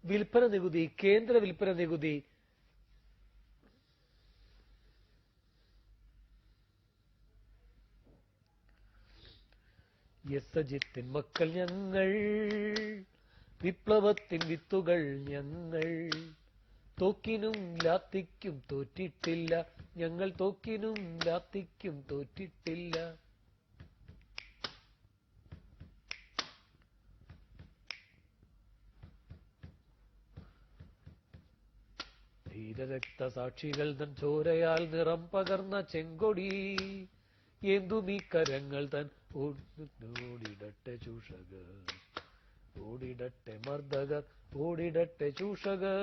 വിൽപ്പന നികുതി, കേന്ദ്ര വിൽപ്പന നികുതി, യസജിത്തിൻ മക്കൾ ഞങ്ങൾ, വിപ്ലവത്തിൻ വിത്തുകൾ ഞങ്ങൾ, തോക്കിനും ലാത്തിക്കും തോറ്റിട്ടില്ല, ഞങ്ങൾ തോക്കിനും ലാത്തിക്കും തോറ്റിട്ടില്ല. ധീരരക്തസാക്ഷികൾ തൻ ചോരയാൽ നിറം പകർന്ന ചെങ്കൊടി ഏന്തുമീ കരങ്ങൾ തൻ ഓടിടട്ടെ ചൂഷകർ, ഓടിടട്ടെ മർദ്ദകർ, ഓടിടട്ടെ ചൂഷകർ.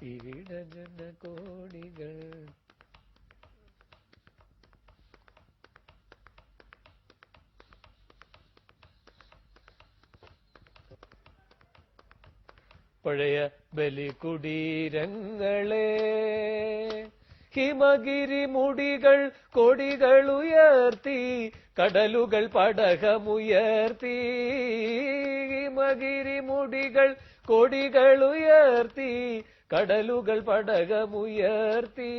ഇവിടെ ജനകോടികൾ പഴയ ബലികുടീരങ്ങളെ, ഹിമഗിരി മുടികൾ കൊടികൾ ഉയർത്തി, കടലുകൾ പടകമുയർത്തി. ഹിമഗിരി മുടികൾ കൊടികൾ ഉയർത്തി, കടലുകൾ പടകമുയർത്തി.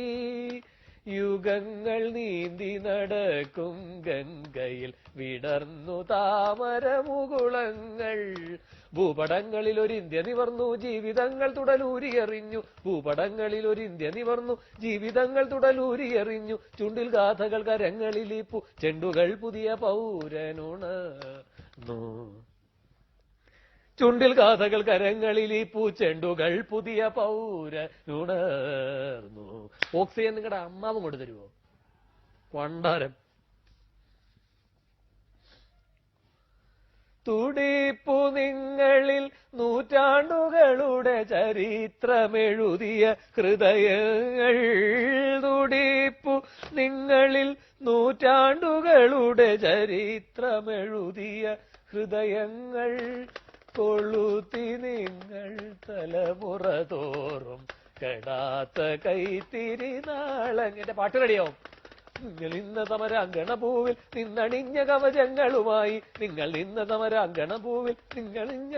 യുഗങ്ങൾ നീന്തി നടക്കും ഗംഗയിൽ വിടർന്നു താമരമുകുളങ്ങൾ. ഭൂപടങ്ങളിൽ ഒരു ഇന്ത്യ നിവർന്നു, ജീവിതങ്ങൾ തുടലൂരിയെറിഞ്ഞു. ഭൂപടങ്ങളിൽ ഒരു ഇന്ത്യ നിവർന്നു, ജീവിതങ്ങൾ തുടലൂരിയെറിഞ്ഞു. ചുണ്ടിൽ ഗാഥകൾ കരങ്ങളിലിപ്പു, ചെണ്ടുകൾ പുതിയ പൗരനുണർന്നു. ചുണ്ടിൽ ഗാഥകൾ കരങ്ങളിലിപ്പു, ചെണ്ടുകൾ പുതിയ പൗരനുണർന്നു. ഓക്സിജൻ നിങ്ങളുടെ അമ്മാവും കൊണ്ട് തരുമോ? പണ്ടാരം. തുടിപ്പു നിങ്ങളിൽ നൂറ്റാണ്ടുകളുടെ ചരിത്രമെഴുതിയ ഹൃദയങ്ങൾ. തുടിപ്പു നിങ്ങളിൽ നൂറ്റാണ്ടുകളുടെ ചരിത്രമെഴുതിയ ഹൃദയങ്ങൾ. കൊളുത്തി നിങ്ങൾ തലമുറ തോറും കെടാത്ത കൈത്തിരി നാളങ്ങ. എന്റെ പാട്ട് റെഡിയാവും. നിങ്ങൾ നിന്ന സമരാങ്കണഭൂവിൽ നിന്നണിഞ്ഞ കവചങ്ങളുമായി, നിങ്ങൾ നിന്ന സമരാങ്കണഭൂവിൽ നിങ്ങളിഞ്ഞ